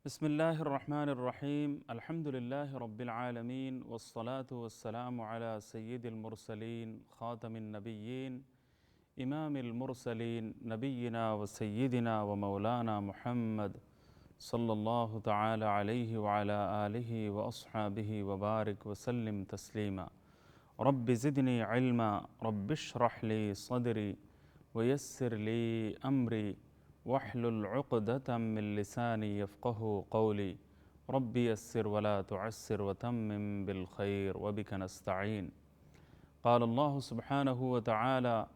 بسم الله الرحمن الرحيم الحمد لله رب العالمين والصلاة والسلام على سيد المرسلين خاتم النبيين إمام المرسلين نبينا وسيدنا ومولانا محمد صلى الله تعالى عليه وعلى آله وأصحابه وبارك وسلم تسليما. رب زدني علما رب اشرح لي صدري ويسر لي أمري واحلل عقدة من لساني يفقه قولي. رب يسر ولا تعسر وتمم بالخير وبك نستعين. قال الله سبحانه وتعالى: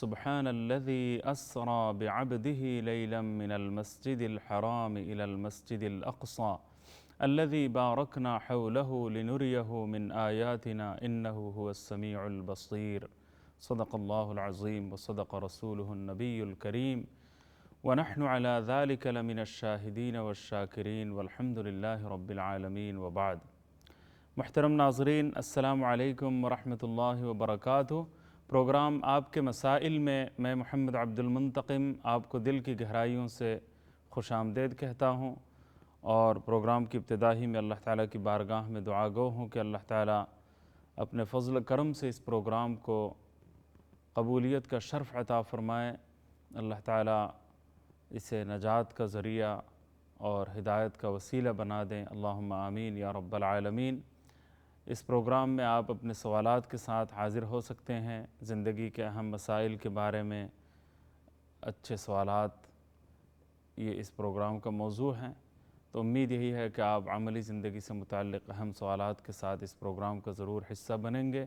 سبحان الذي أسرى بعبده ليلا من المسجد الحرام إلى المسجد الأقصى الذي باركنا حوله لنريه من آياتنا إنه هو السميع البصير. صدق الله العظيم وصدق رسوله النبي الكريم ونحن على ذلك لمن الشاہدین والشاکرین والحمد للہ رب العالمین وبعد. محترم ناظرین، السلام علیکم ورحمۃ اللہ وبرکاتہ. پروگرام آپ کے مسائل میں محمد عبد المنتقم آپ کو دل کی گہرائیوں سے خوش آمدید کہتا ہوں، اور پروگرام کی ابتدا ہی میں اللہ تعالیٰ کی بارگاہ میں دعا گو ہوں کہ اللہ تعالیٰ اپنے فضل کرم سے اس پروگرام کو قبولیت کا شرف عطا فرمائے. اللہ تعالیٰ اسے نجات کا ذریعہ اور ہدایت کا وسیلہ بنا دیں. اللہم آمین یا رب العالمین. اس پروگرام میں آپ اپنے سوالات کے ساتھ حاضر ہو سکتے ہیں. زندگی کے اہم مسائل کے بارے میں اچھے سوالات یہ اس پروگرام کا موضوع ہیں، تو امید یہی ہے کہ آپ عملی زندگی سے متعلق اہم سوالات کے ساتھ اس پروگرام کا ضرور حصہ بنیں گے.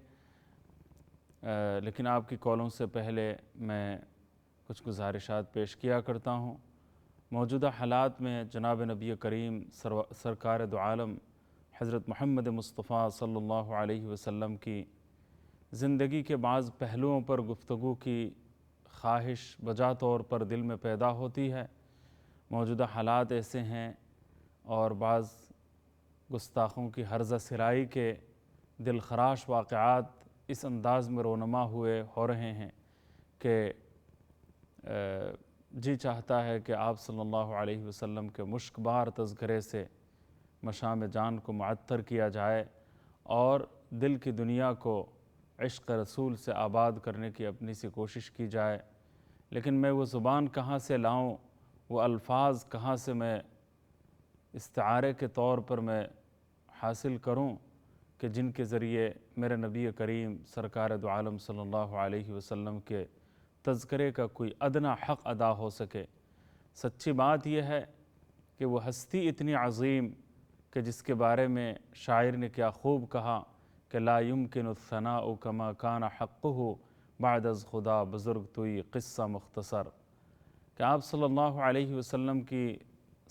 لیکن آپ کی کالوں سے پہلے میں کچھ گزارشات پیش کیا کرتا ہوں. موجودہ حالات میں جناب نبی کریم سرکار دو عالم حضرت محمد مصطفیٰ صلی اللہ علیہ وسلم کی زندگی کے بعض پہلوؤں پر گفتگو کی خواہش بجا طور پر دل میں پیدا ہوتی ہے. موجودہ حالات ایسے ہیں اور بعض گستاخوں کی ہرزہ سرائی کے دل خراش واقعات اس انداز میں رونما ہو رہے ہیں کہ جی چاہتا ہے کہ آپ صلی اللہ علیہ وسلم کے مشک بار تذکرے سے مشام جان کو معطر کیا جائے اور دل کی دنیا کو عشق رسول سے آباد کرنے کی اپنی سی کوشش کی جائے. لیکن میں وہ زبان کہاں سے لاؤں، وہ الفاظ کہاں سے میں استعارے کے طور پر میں حاصل کروں کہ جن کے ذریعے میرے نبی کریم سرکار دو عالم صلی اللہ علیہ وسلم کے تذکرے کا کوئی ادنا حق ادا ہو سکے. سچی بات یہ ہے کہ وہ ہستی اتنی عظیم کہ جس کے بارے میں شاعر نے کیا خوب کہا کہ لا يمكن الثناء كما كان حقه بعد از خدا بزرگ توئی قصہ مختصر. کہ آپ صلی اللہ علیہ وسلم کی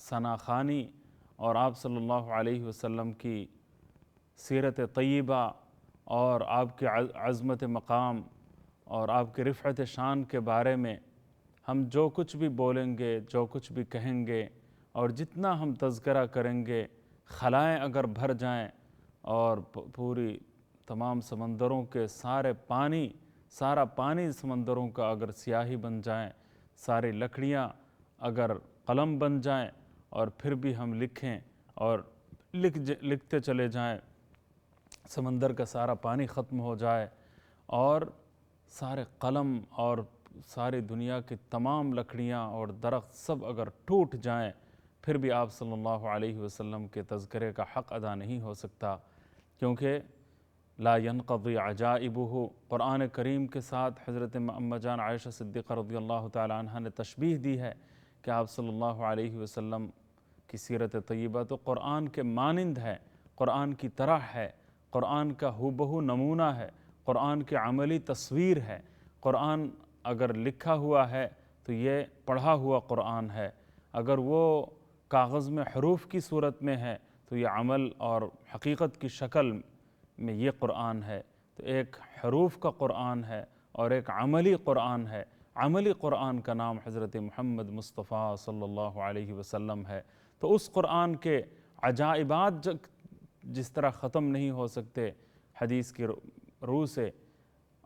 ثناخوانی اور آپ صلی اللہ علیہ وسلم کی سیرت طیبہ اور آپ کی عظمت مقام اور آپ کی رفعت شان کے بارے میں ہم جو کچھ بھی بولیں گے، جو کچھ بھی کہیں گے اور جتنا ہم تذکرہ کریں گے، خلائیں اگر بھر جائیں اور پوری تمام سمندروں کے سارا پانی سمندروں کا اگر سیاہی بن جائیں، ساری لکڑیاں اگر قلم بن جائیں اور پھر بھی ہم لکھیں اور لکھتے چلے جائیں، سمندر کا سارا پانی ختم ہو جائے اور سارے قلم اور ساری دنیا کی تمام لکڑیاں اور درخت سب اگر ٹوٹ جائیں، پھر بھی آپ صلی اللہ علیہ وسلم کے تذکرے کا حق ادا نہیں ہو سکتا. کیونکہ لا ينقضی عجائبہ، قرآن کریم کے ساتھ حضرت اماں جان عائشہ صدیقہ رضی اللہ تعالی عنہ نے تشبیہ دی ہے کہ آپ صلی اللہ علیہ وسلم کی سیرت طیبہ تو قرآن کے مانند ہے، قرآن کی طرح ہے، قرآن کا ہو نمونہ ہے، قرآن کی عملی تصویر ہے. قرآن اگر لکھا ہوا ہے تو یہ پڑھا ہوا قرآن ہے، اگر وہ کاغذ میں حروف کی صورت میں ہے تو یہ عمل اور حقیقت کی شکل میں یہ قرآن ہے. تو ایک حروف کا قرآن ہے اور ایک عملی قرآن ہے. عملی قرآن کا نام حضرت محمد مصطفیٰ صلی اللہ علیہ وسلم ہے. تو اس قرآن کے عجائبات جس طرح ختم نہیں ہو سکتے، حدیث کی روح سے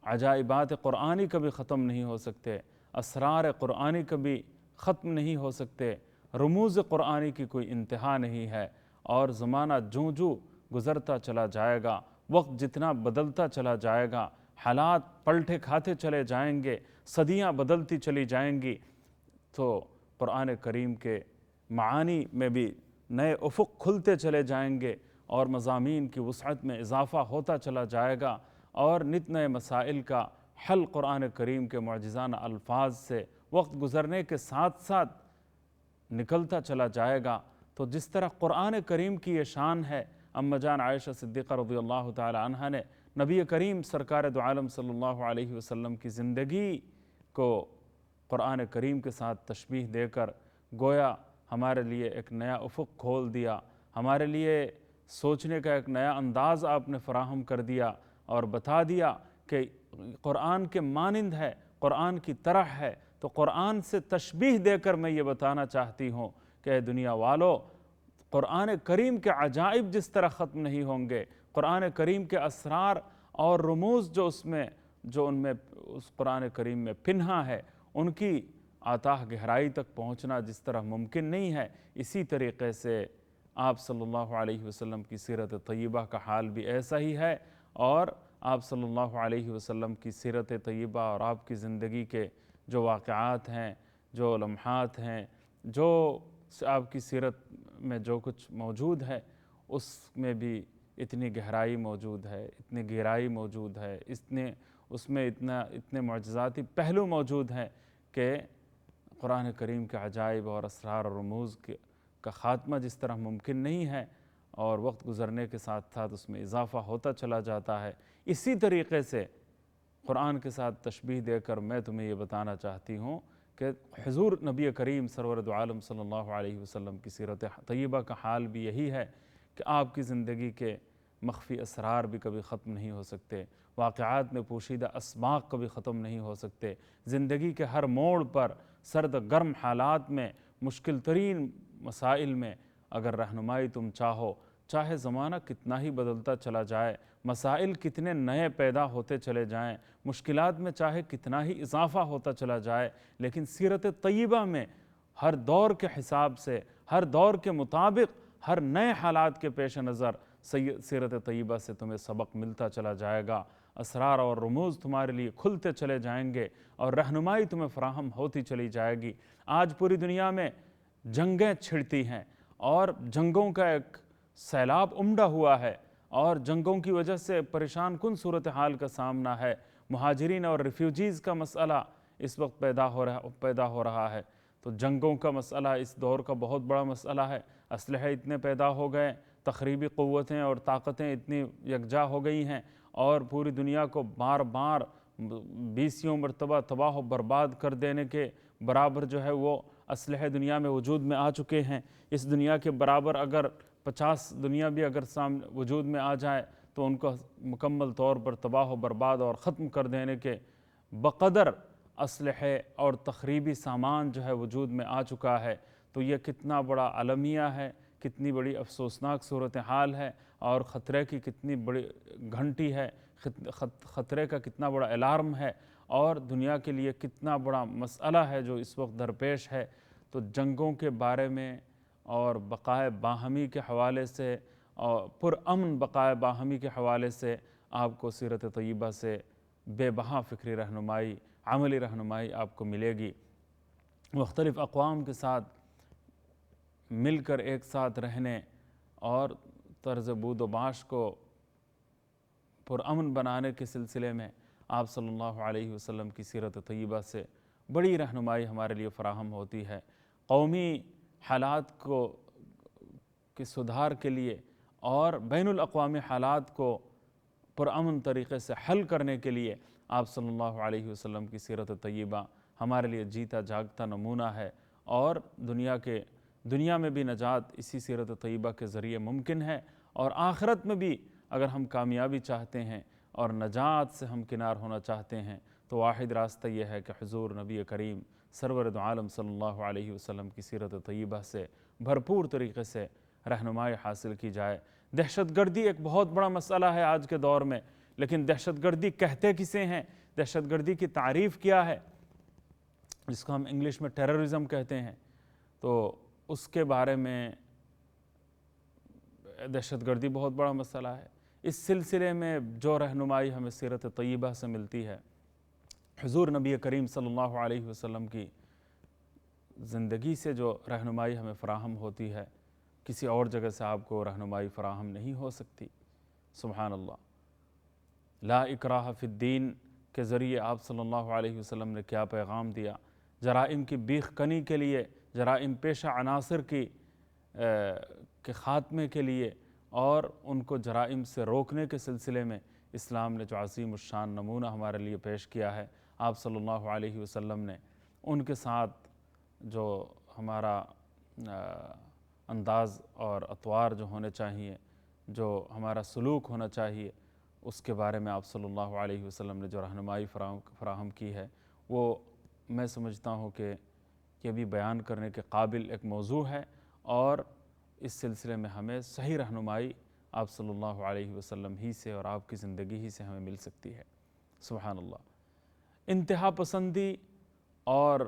عجائبات قرآنی کبھی ختم نہیں ہو سکتے، اسرار قرآنی کبھی ختم نہیں ہو سکتے، رموز قرآنی کی کوئی انتہا نہیں ہے، اور زمانہ جوں جوں گزرتا چلا جائے گا، وقت جتنا بدلتا چلا جائے گا، حالات پلٹے کھاتے چلے جائیں گے، صدیاں بدلتی چلی جائیں گی، تو قرآن کریم کے معانی میں بھی نئے افق کھلتے چلے جائیں گے، اور مضامین کی وسعت میں اضافہ ہوتا چلا جائے گا، اور نت نئے مسائل کا حل قرآن کریم کے معجزانہ الفاظ سے وقت گزرنے کے ساتھ ساتھ نکلتا چلا جائے گا۔ تو جس طرح قرآن کریم کی یہ شان ہے، اماں جان عائشہ صدیقہ رضی اللہ تعالی عنہ نے نبی کریم سرکار دو عالم صلی اللہ علیہ وسلم کی زندگی کو قرآن کریم کے ساتھ تشبیہ دے کر گویا ہمارے لیے ایک نیا افق کھول دیا، ہمارے لیے سوچنے کا ایک نیا انداز آپ نے فراہم کر دیا، اور بتا دیا کہ قرآن کے مانند ہے، قرآن کی طرح ہے۔ تو قرآن سے تشبیہ دے کر میں یہ بتانا چاہتی ہوں کہ اے دنیا والو، قرآن کریم کے عجائب جس طرح ختم نہیں ہوں گے، قرآن کریم کے اسرار اور رموز جو ان میں اس قرآن کریم میں پنہا ہے، ان کی آتاہ گہرائی تک پہنچنا جس طرح ممکن نہیں ہے، اسی طریقے سے آپ صلی اللہ علیہ وسلم کی سیرت طیبہ کا حال بھی ایسا ہی ہے، اور آپ صلی اللہ علیہ وسلم کی سیرت طیبہ اور آپ کی زندگی کے جو واقعات ہیں، جو لمحات ہیں، جو آپ کی سیرت میں جو کچھ موجود ہے، اس میں بھی اتنی گہرائی موجود ہے، اتنی گہرائی موجود ہے، اس میں اتنے معجزاتی پہلو موجود ہیں کہ قرآن کریم کے عجائب اور اسرار اور رموز کا خاتمہ جس طرح ممکن نہیں ہے، اور وقت گزرنے کے ساتھ ساتھ اس میں اضافہ ہوتا چلا جاتا ہے، اسی طریقے سے قرآن کے ساتھ تشبیہ دے کر میں تمہیں یہ بتانا چاہتی ہوں کہ حضور نبی کریم سرور دو عالم صلی اللہ علیہ وسلم کی سیرت طیبہ کا حال بھی یہی ہے کہ آپ کی زندگی کے مخفی اسرار بھی کبھی ختم نہیں ہو سکتے، واقعات میں پوشیدہ اسباق کبھی ختم نہیں ہو سکتے، زندگی کے ہر موڑ پر سرد گرم حالات میں، مشکل ترین مسائل میں اگر رہنمائی تم چاہے زمانہ کتنا ہی بدلتا چلا جائے، مسائل کتنے نئے پیدا ہوتے چلے جائیں، مشکلات میں چاہے کتنا ہی اضافہ ہوتا چلا جائے، لیکن سیرت طیبہ میں ہر دور کے حساب سے، ہر دور کے مطابق، ہر نئے حالات کے پیش نظر سیرت طیبہ سے تمہیں سبق ملتا چلا جائے گا، اسرار اور رموز تمہارے لیے کھلتے چلے جائیں گے، اور رہنمائی تمہیں فراہم ہوتی چلی جائے گی۔ آج پوری دنیا میں جنگیں چھڑتی ہیں، اور جنگوں کا ایک سیلاب امڈا ہوا ہے، اور جنگوں کی وجہ سے پریشان کن صورتحال کا سامنا ہے، مہاجرین اور ریفیوجیز کا مسئلہ اس وقت پیدا ہو رہا ہے، تو جنگوں کا مسئلہ اس دور کا بہت بڑا مسئلہ ہے، اسلحے اتنے پیدا ہو گئے، تخریبی قوتیں اور طاقتیں اتنی یکجا ہو گئی ہیں، اور پوری دنیا کو بار بار 20 مرتبہ تباہ و برباد کر دینے کے برابر جو ہے وہ اسلحے دنیا میں وجود میں آ چکے ہیں۔ اس دنیا کے برابر اگر 50 دنیا بھی اگر وجود میں آ جائے تو ان کو مکمل طور پر تباہ و برباد اور ختم کر دینے کے بقدر اسلحے اور تخریبی سامان جو ہے وجود میں آ چکا ہے۔ تو یہ کتنا بڑا المیہ ہے، کتنی بڑی افسوسناک صورتحال ہے، اور خطرے کی کتنی بڑی گھنٹی ہے، خطرے کا کتنا بڑا الارم ہے، اور دنیا کے لیے کتنا بڑا مسئلہ ہے جو اس وقت درپیش ہے۔ تو جنگوں کے بارے میں اور بقائے باہمی کے حوالے سے، اور پرامن بقائے باہمی کے حوالے سے آپ کو سیرت طیبہ سے بے بہا فکری رہنمائی، عملی رہنمائی آپ کو ملے گی۔ مختلف اقوام کے ساتھ مل کر ایک ساتھ رہنے اور طرز بود و باش کو پرامن بنانے کے سلسلے میں آپ صلی اللہ علیہ وسلم کی سیرت طیبہ سے بڑی رہنمائی ہمارے لیے فراہم ہوتی ہے۔ قومی حالات کے سدھار کے لیے اور بین الاقوامی حالات کو پرامن طریقے سے حل کرنے کے لیے آپ صلی اللہ علیہ وسلم کی سیرت طیبہ ہمارے لیے جیتا جاگتا نمونہ ہے، اور دنیا میں بھی نجات اسی سیرت طیبہ کے ذریعے ممکن ہے، اور آخرت میں بھی اگر ہم کامیابی چاہتے ہیں اور نجات سے ہم کنار ہونا چاہتے ہیں تو واحد راستہ یہ ہے کہ حضور نبی کریم سرور دو عالم صلی اللہ علیہ وسلم کی سیرت طیبہ سے بھرپور طریقے سے رہنمائی حاصل کی جائے۔ دہشت گردی ایک بہت بڑا مسئلہ ہے آج کے دور میں، لیکن دہشت گردی کہتے کسے ہیں؟ دہشت گردی کی تعریف کیا ہے؟ جس کو ہم انگلش میں ٹیررزم کہتے ہیں۔ تو اس کے بارے میں دہشت گردی بہت بڑا مسئلہ ہے۔ اس سلسلے میں جو رہنمائی ہمیں سیرت طیبہ سے ملتی ہے، حضور نبی کریم صلی اللہ علیہ وسلم کی زندگی سے جو رہنمائی ہمیں فراہم ہوتی ہے، کسی اور جگہ سے آپ کو رہنمائی فراہم نہیں ہو سکتی۔ سبحان اللہ۔ لا اکراہ فی الدین کے ذریعے آپ صلی اللہ علیہ وسلم نے کیا پیغام دیا، جرائم کی بیخ کنی کے لیے، جرائم پیشہ عناصر کے خاتمے کے لیے اور ان کو جرائم سے روکنے کے سلسلے میں اسلام نے جو عظیم الشان نمونہ ہمارے لیے پیش کیا ہے، آپ صلی اللہ علیہ وسلم نے ان کے ساتھ جو ہمارا انداز اور اطوار جو ہونے چاہیے، جو ہمارا سلوک ہونا چاہیے، اس کے بارے میں آپ صلی اللہ علیہ وسلم نے جو رہنمائی فراہم کی ہے، وہ میں سمجھتا ہوں کہ یہ بھی بیان کرنے کے قابل ایک موضوع ہے، اور اس سلسلے میں ہمیں صحیح رہنمائی آپ صلی اللہ علیہ وسلم ہی سے اور آپ کی زندگی ہی سے ہمیں مل سکتی ہے۔ سبحان اللہ۔ انتہا پسندی اور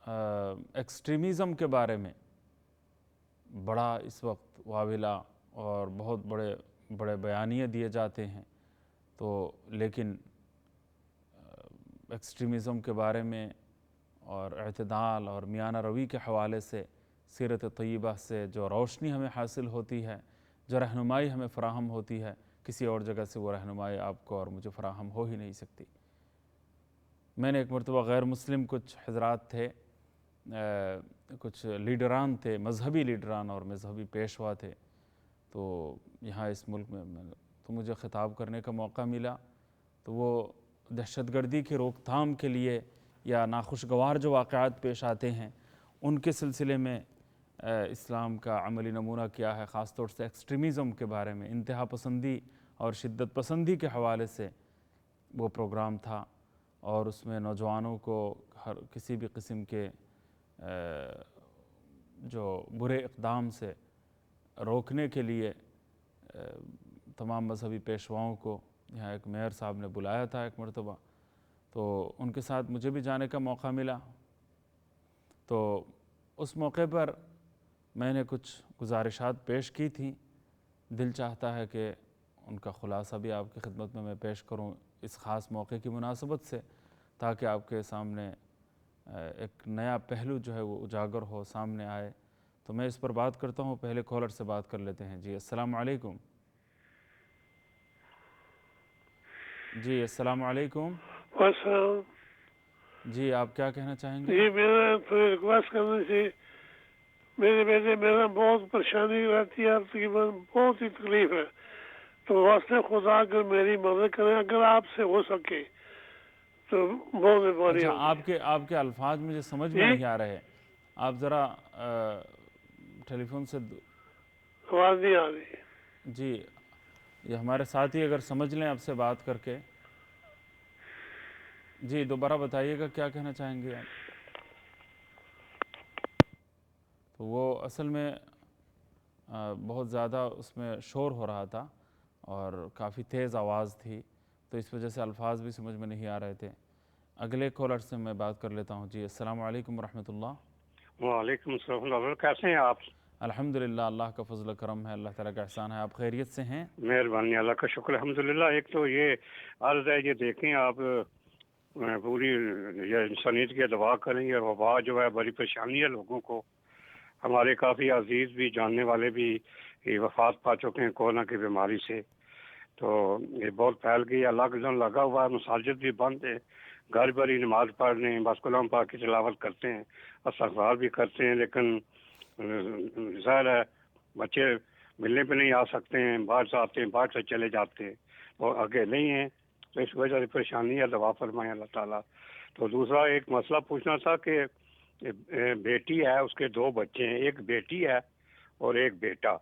ایکسٹریمزم کے بارے میں بڑا اس وقت واویلا اور بہت بڑے بڑے بیانیے دیے جاتے ہیں، تو لیکن ایکسٹریمزم کے بارے میں اور اعتدال اور میانہ روی کے حوالے سے سیرت طیبہ سے جو روشنی ہمیں حاصل ہوتی ہے، جو رہنمائی ہمیں فراہم ہوتی ہے، کسی اور جگہ سے وہ رہنمائی آپ کو اور مجھے فراہم ہو ہی نہیں سکتی۔ میں نے ایک مرتبہ غیر مسلم کچھ حضرات تھے، کچھ لیڈران تھے، مذہبی لیڈران اور مذہبی پیشوا تھے، تو یہاں اس ملک میں تو مجھے خطاب کرنے کا موقع ملا، تو وہ دہشت گردی کی روک تھام کے لیے یا ناخوشگوار جو واقعات پیش آتے ہیں ان کے سلسلے میں اسلام کا عملی نمونہ کیا ہے، خاص طور سے ایکسٹریمزم کے بارے میں، انتہا پسندی اور شدت پسندی کے حوالے سے وہ پروگرام تھا، اور اس میں نوجوانوں کو کسی بھی قسم کے جو برے اقدام سے روکنے کے لیے تمام مذہبی پیشواؤں کو یہاں ایک میئر صاحب نے بلایا تھا ایک مرتبہ، تو ان کے ساتھ مجھے بھی جانے کا موقع ملا۔ تو اس موقع پر میں نے کچھ گزارشات پیش کی تھیں، دل چاہتا ہے کہ ان کا خلاصہ بھی آپ کی خدمت میں پیش کروں اس خاص موقع کی مناسبت سے، تاکہ آپ کے سامنے ایک نیا پہلو جو ہے وہ اجاگر ہو، سامنے آئے۔ تو میں اس پر بات کرتا ہوں، پہلے کالر سے بات کر لیتے ہیں۔ جی السلام علیکم۔ جی السلام علیکم۔ السلام۔ جی آپ کیا کہنا چاہیں گے؟ جی میرا ریکویسٹ کرنے سے میرے بیٹے میرا بہت پریشانی رہتی ہے، تقریباً بہت ہی تکلیف ہے، تو واسطے خدا اگر میری مدد کریں، اگر آپ سے ہو سکے تو بہت مہربانی اچھا، ہوگی۔ آپ کے الفاظ مجھے سمجھ میں جی نہیں آ رہے، آپ ذرا ٹیلی فون سے آواز نہیں آ رہی۔ جی یہ ہمارے ساتھی اگر سمجھ لیں آپ سے بات کر کے۔ جی دوبارہ بتائیے گا کیا کہنا چاہیں گے آپ؟ تو وہ اصل میں بہت زیادہ اس میں شور ہو رہا تھا اور کافی تیز آواز تھی، تو اس وجہ سے الفاظ بھی سمجھ میں نہیں آ رہے تھے۔ اگلے کالر سے میں بات کر لیتا ہوں۔ جی السلام علیکم ورحمۃ اللہ۔ وعلیکم السلام، کیسے ہیں آپ؟ الحمدللہ، اللہ کا فضل و کرم ہے، اللہ تعالیٰ کا احسان ہے۔ آپ خیریت سے ہیں؟ مہربانی، اللہ کا شکر الحمدللہ۔ ایک تو یہ عرض ہے، یہ دیکھیں آپ پوری یہ انسانیت کی دعا کریں، یہ وبا جو ہے بڑی پریشانی ہے لوگوں کو۔ ہمارے کافی عزیز بھی جاننے والے بھی وفات پا چکے ہیں کورونا کی بیماری سے، تو یہ بہت پھیل گئی، لاک ڈاؤن لگا ہوا ہے، مساجد بھی بند ہے، گھر پر ہی نماز پڑھ رہے ہیں، بس کلام پاک کی تلاوت کرتے ہیں، استغفار بھی کرتے ہیں، لیکن ظاہر ہے بچے ملنے پہ نہیں آ سکتے ہیں، باہر سے آتے ہیں، باہر سے چلے جاتے ہیں، اور آگے نہیں ہیں، تو اس وجہ سے پریشانی ہے، دعا فرمائیں اللہ تعالیٰ۔ تو دوسرا ایک مسئلہ پوچھنا تھا کہ بیٹی ہے، اس کے 2 بچے ہیں، ایک بیٹی ہے اور ایک بیٹا،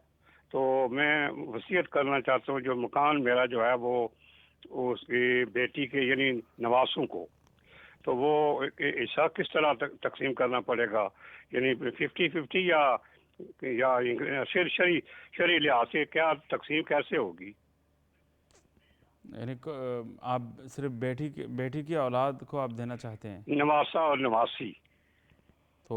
تو میں وصیت کرنا چاہتا ہوں، جو مکان میرا جو ہے وہ اس کی بیٹی کے یعنی نواسوں کو، تو وہ حصہ کس طرح تقسیم کرنا پڑے گا، یعنی 50-50 یا شرعی لحاظ سے کیا تقسیم کیسے ہوگی؟ یعنی آپ صرف بیٹی کی اولاد کو آپ دینا چاہتے ہیں؟ نواسا اور نواسی۔ تو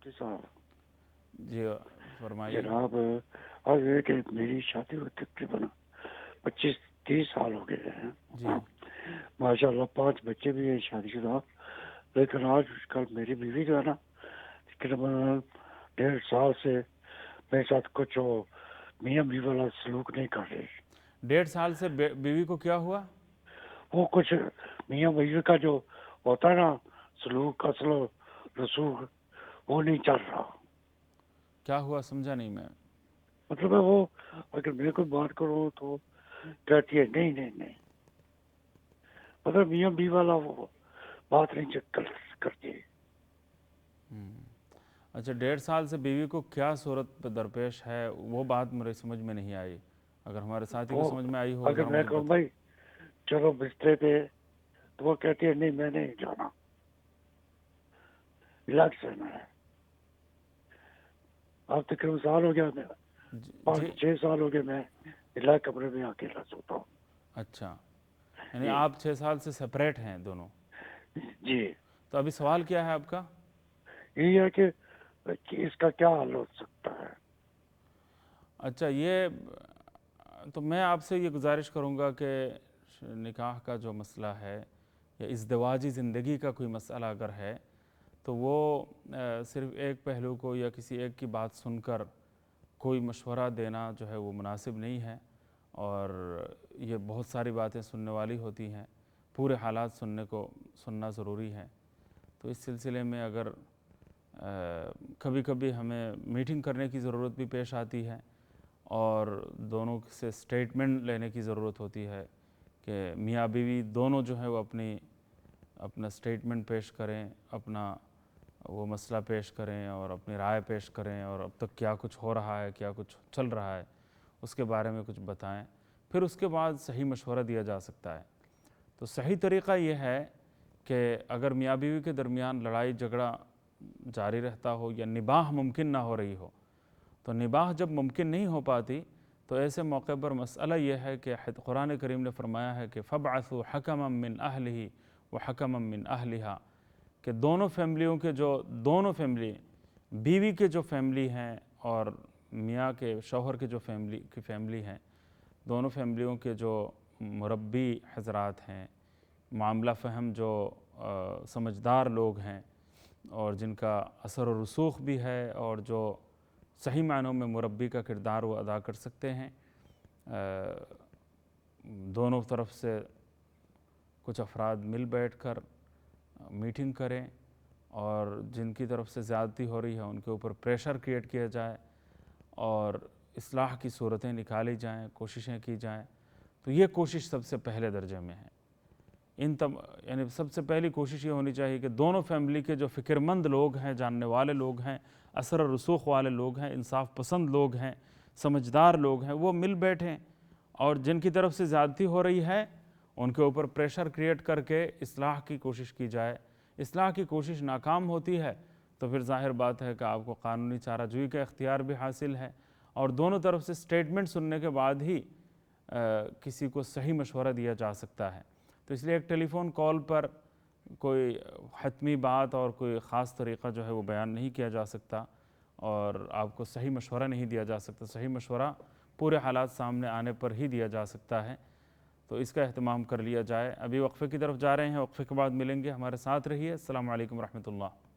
مفتی صاحب جی فرمائیے. جناب اب یہ کہ میری شادی کو تقریباً 25-30 سال ہو گئے ہیں. جی ماشاء اللہ 5 بچے بھی ہیں شادی شدہ. لیکن آج کل میری بیوی جو ہے نا تقریباً 1.5 سال سے میرے ساتھ کچھ میاں بیوی والا سلوک نہیں کر رہی. 1.5 سال سے بیوی کو کیا ہوا؟ وہ کچھ میاں بیوی کا جو ہوتا ہے نا سلوک اصل رسوخ وہ نہیں چل رہا. کیا ہوا سمجھا نہیں میں. مطلب ہے وہ اگر میں کوئی بات کروں تو کہتی ہے نہیں نہیں نہیں. مطلب میاں بیوی والا وہ بات نہیں کرتی. اچھا 1.5 سال سے بیوی کو کیا صورت پہ درپیش ہے وہ بات میرے سمجھ میں نہیں آئی. اگر ہمارے ساتھی کو وہ سمجھ میں آئی ہو اگر ذرا میں مجھے کہوں بتا. بھائی چلو بسترے پہ تو وہ کہتی ہے نہیں میں نہیں جانا ریلیکس رہنا ہے. اب تقریباً سال ہو گیا میں 5-6 سال ہو گئے میں ریلیکس کمرے میں اکیلا سوتا ہوں. اچھا یعنی آپ 6 سال سے سپریٹ ہیں دونوں. جی تو ابھی سوال کیا ہے آپ کا؟ یہی ہے کہ اس کا کیا حل ہو سکتا ہے. اچھا یہ تو میں آپ سے یہ گزارش کروں گا کہ نکاح کا جو مسئلہ ہے یا ازدواجی زندگی کا کوئی مسئلہ اگر ہے تو وہ صرف ایک پہلو کو یا کسی ایک کی بات سن کر کوئی مشورہ دینا جو ہے وہ مناسب نہیں ہے. اور یہ بہت ساری باتیں سننے والی ہوتی ہیں. پورے حالات سننا ضروری ہے. تو اس سلسلے میں اگر کبھی کبھی ہمیں میٹنگ کرنے کی ضرورت بھی پیش آتی ہے اور دونوں سے سٹیٹمنٹ لینے کی ضرورت ہوتی ہے کہ میاں بیوی دونوں جو ہے وہ اپنا سٹیٹمنٹ پیش کریں, اپنا وہ مسئلہ پیش کریں اور اپنی رائے پیش کریں اور اب تک کیا کچھ ہو رہا ہے, کیا کچھ چل رہا ہے اس کے بارے میں کچھ بتائیں. پھر اس کے بعد صحیح مشورہ دیا جا سکتا ہے. تو صحیح طریقہ یہ ہے کہ اگر میاں بیوی کے درمیان لڑائی جھگڑا جاری رہتا ہو یا نباہ ممکن نہ ہو رہی ہو, تو نباہ جب ممکن نہیں ہو پاتی تو ایسے موقع پر مسئلہ یہ ہے کہ قرآن کریم نے فرمایا ہے کہ فَابْعَثُوا حَكَمًا مِّنْ أَهْلِهِ وَحَكَمًا مِّنْ أَهْلِهَا کہ دونوں فیملیوں کے دونوں فیملی بیوی کے جو فیملی ہیں اور میاں کے شوہر کے جو فیملی ہیں, دونوں فیملیوں کے جو مربی حضرات ہیں, معاملہ فہم جو سمجھدار لوگ ہیں اور جن کا اثر و رسوخ بھی ہے اور جو صحیح معنوں میں مربی کا کردار وہ ادا کر سکتے ہیں, دونوں طرف سے کچھ افراد مل بیٹھ کر میٹنگ کریں اور جن کی طرف سے زیادتی ہو رہی ہے ان کے اوپر پریشر کریٹ کیا جائے اور اصلاح کی صورتیں نکالی جائیں, کوششیں کی جائیں. تو یہ کوشش سب سے پہلے درجے میں ہے. یعنی سب سے پہلی کوشش یہ ہونی چاہیے کہ دونوں فیملی کے جو فکر مند لوگ ہیں, جاننے والے لوگ ہیں, اثر و رسوخ والے لوگ ہیں, انصاف پسند لوگ ہیں, سمجھدار لوگ ہیں, وہ مل بیٹھیں اور جن کی طرف سے زیادتی ہو رہی ہے ان کے اوپر پریشر کریٹ کر کے اصلاح کی کوشش کی جائے. اصلاح کی کوشش ناکام ہوتی ہے تو پھر ظاہر بات ہے کہ آپ کو قانونی چارہ جوئی کا اختیار بھی حاصل ہے اور دونوں طرف سے سٹیٹمنٹ سننے کے بعد ہی کسی کو صحیح مشورہ دیا جا سکتا ہے. تو اس لیے ایک ٹیلی فون کال پر کوئی حتمی بات اور کوئی خاص طریقہ جو ہے وہ بیان نہیں کیا جا سکتا اور آپ کو صحیح مشورہ نہیں دیا جا سکتا. صحیح مشورہ پورے حالات سامنے آنے پر ہی دیا جا سکتا ہے. تو اس کا اہتمام کر لیا جائے. ابھی وقفے کی طرف جا رہے ہیں, وقفے کے بعد ملیں گے, ہمارے ساتھ رہیے. السلام علیکم ورحمۃ اللہ.